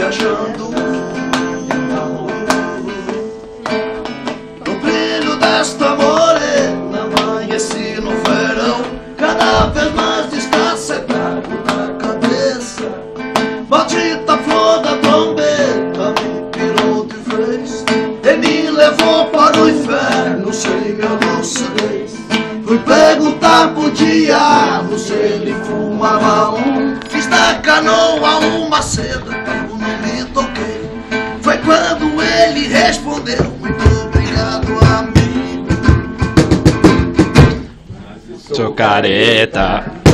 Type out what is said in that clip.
viajando no brilho desta morena. Amanheci no verão, cada vez mais descacetado da cabeça. Maldita flor da trombeta me pirou de vez e me levou para o inferno sem minha lucidez. Fui perguntar pro diabo se ele fumava um. Fiz da canoa uma seda, eu não me toquei. Foi quando ele respondeu: muito obrigado, amigo. Sou careta.